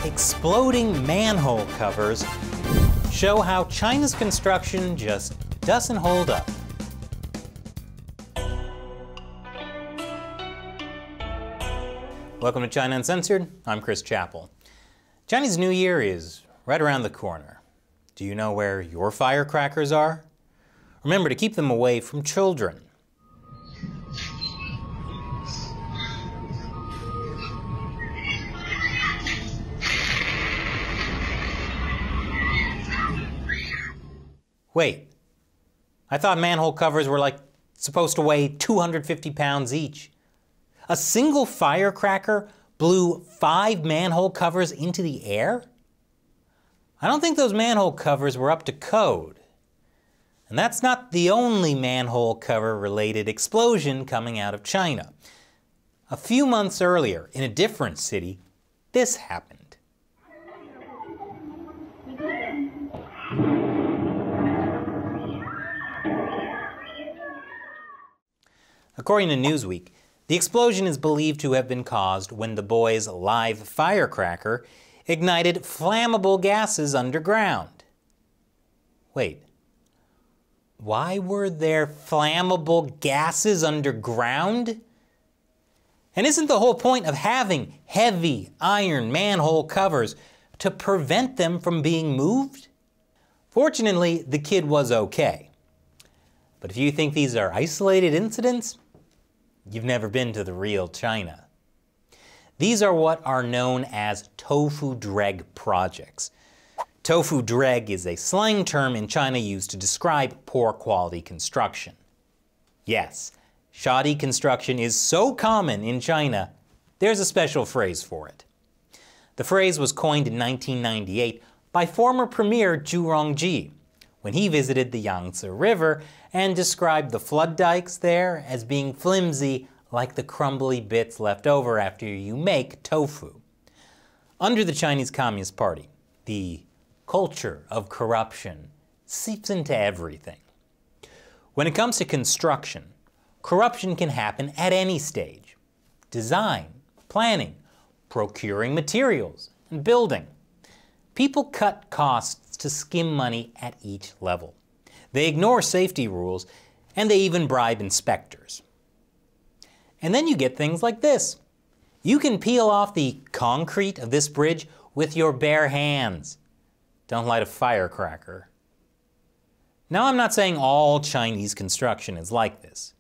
exploding manhole covers show how China's construction just doesn't hold up. Welcome to China Uncensored. I'm Chris Chappell. Chinese New Year is right around the corner. Do you know where your firecrackers are? Remember to keep them away from children. Wait, I thought manhole covers were supposed to weigh 250 pounds each. A single firecracker blew 5 manhole covers into the air? I don't think those manhole covers were up to code. And that's not the only manhole cover related explosion coming out of China. A few months earlier, in a different city, this happened. According to Newsweek, the explosion is believed to have been caused when the boys' live firecracker ignited flammable gases underground. Wait, why were there flammable gases underground? And isn't the whole point of having heavy iron manhole covers to prevent them from being moved? Fortunately, the kid was okay. But if you think these are isolated incidents, you've never been to the real China. These are what are known as tofu dreg projects. Tofu dreg is a slang term in China used to describe poor quality construction. Yes, shoddy construction is so common in China, there's a special phrase for it. The phrase was coined in 1998 by former Premier Zhu Rongji when he visited the Yangtze River and described the flood dikes there as being flimsy like the crumbly bits left over after you make tofu. Under the Chinese Communist Party, the culture of corruption seeps into everything. When it comes to construction, corruption can happen at any stage: design, planning, procuring materials, and building. People cut costs to skim money at each level. They ignore safety rules, and they even bribe inspectors. And then you get things like this. You can peel off the concrete of this bridge with your bare hands. Don't light a firecracker. Now, I'm not saying all Chinese construction is like this,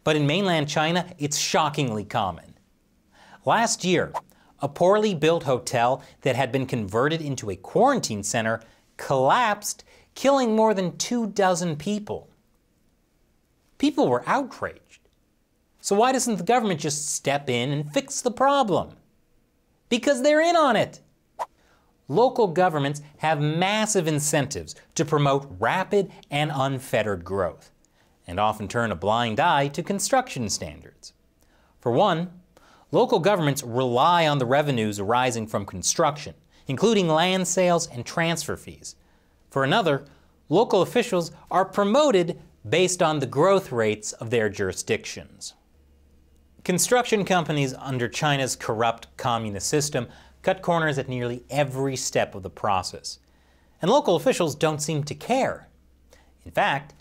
but in mainland China, it's shockingly common. Last year, a poorly built hotel that had been converted into a quarantine center collapsed, killing more than 24 people. People were outraged. So why doesn't the government just step in and fix the problem? Because they're in on it. Local governments have massive incentives to promote rapid and unfettered growth, and often turn a blind eye to construction standards. For one, local governments rely on the revenues arising from construction, including land sales and transfer fees. For another, local officials are promoted based on the growth rates of their jurisdictions. Construction companies under China's corrupt communist system cut corners at nearly every step of the process, and local officials don't seem to care. In fact,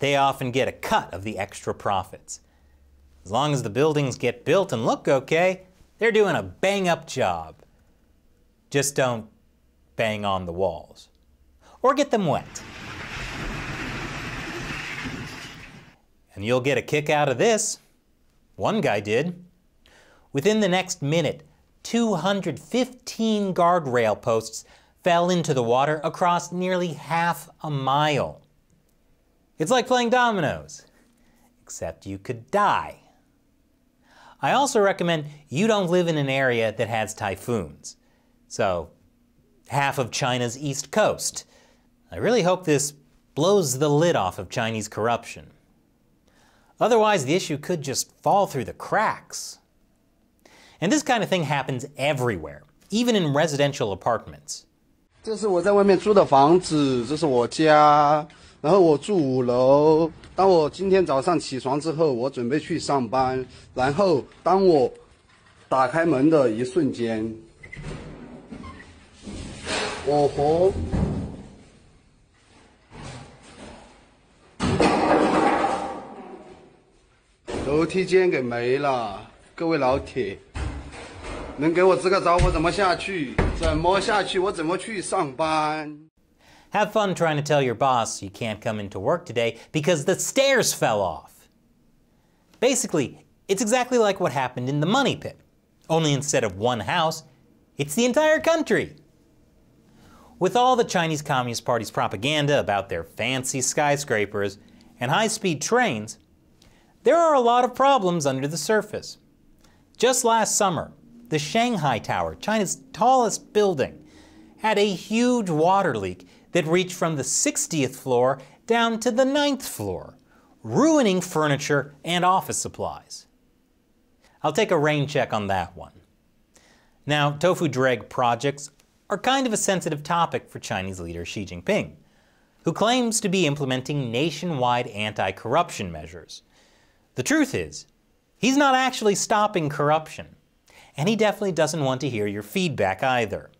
they often get a cut of the extra profits. As long as the buildings get built and look okay, they're doing a bang-up job. Just don't bang on the walls. Or get them wet. And you'll get a kick out of this. One guy did. Within the next minute, 215 guardrail posts fell into the water across nearly half a mile. It's like playing dominoes, except you could die. I also recommend you don't live in an area that has typhoons. So, half of China's east coast. I really hope this blows the lid off of Chinese corruption. Otherwise, the issue could just fall through the cracks. And this kind of thing happens everywhere, even in residential apartments. 这是我在外面租的房子，这是我家，然后我住5楼。当我今天早上起床之后，我准备去上班，然后当我打开门的一瞬间，哦吼！楼梯间给没了，各位老铁，能给我支个招，我怎么下去？怎么下去？我怎么去上班？ Have fun trying to tell your boss you can't come into work today because the stairs fell off. Basically, it's exactly like what happened in the money pit. Only instead of one house, it's the entire country. With all the Chinese Communist Party's propaganda about their fancy skyscrapers and high-speed trains, there are a lot of problems under the surface. Just last summer, the Shanghai Tower, China's tallest building, had a huge water leak that reached from the 60th floor down to the 9th floor, ruining furniture and office supplies. I'll take a rain check on that one. Now, tofu dreg projects are kind of a sensitive topic for Chinese leader Xi Jinping, who claims to be implementing nationwide anti-corruption measures. The truth is, he's not actually stopping corruption, and he definitely doesn't want to hear your feedback either.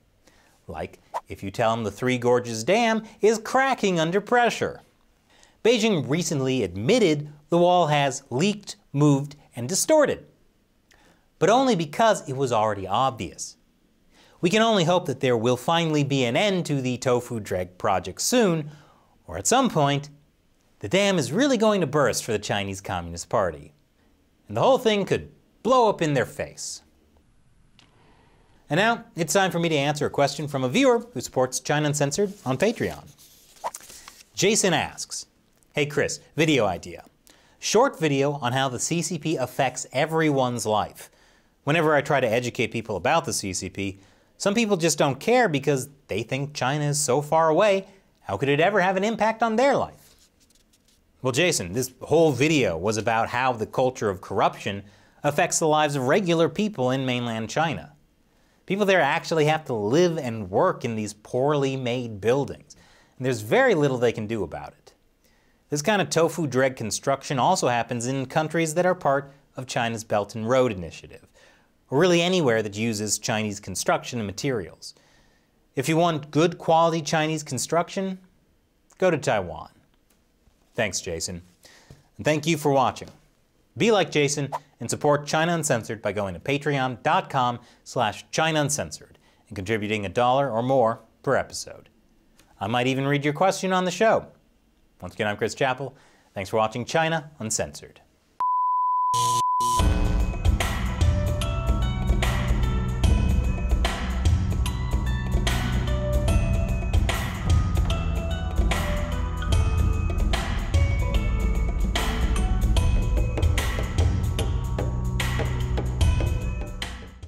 Like if you tell him the Three Gorges Dam is cracking under pressure. Beijing recently admitted the wall has leaked, moved, and distorted, but only because it was already obvious. We can only hope that there will finally be an end to the tofu dreg project soon, or at some point, the dam is really going to burst for the Chinese Communist Party, and the whole thing could blow up in their face. And now, it's time for me to answer a question from a viewer who supports China Uncensored on Patreon. Jason asks, "Hey Chris, video idea. Short video on how the CCP affects everyone's life. Whenever I try to educate people about the CCP, some people just don't care because they think China is so far away, how could it ever have an impact on their life?" Well, Jason, this whole video was about how the culture of corruption affects the lives of regular people in mainland China. People there actually have to live and work in these poorly made buildings, and there's very little they can do about it. This kind of tofu dreg construction also happens in countries that are part of China's Belt and Road Initiative, or really anywhere that uses Chinese construction and materials. If you want good quality Chinese construction, go to Taiwan. Thanks, Jason. And thank you for watching. Be like Jason and support China Uncensored by going to patreon.com/China Uncensored and contributing $1 or more per episode. I might even read your question on the show. Once again, I'm Chris Chappell. Thanks for watching China Uncensored.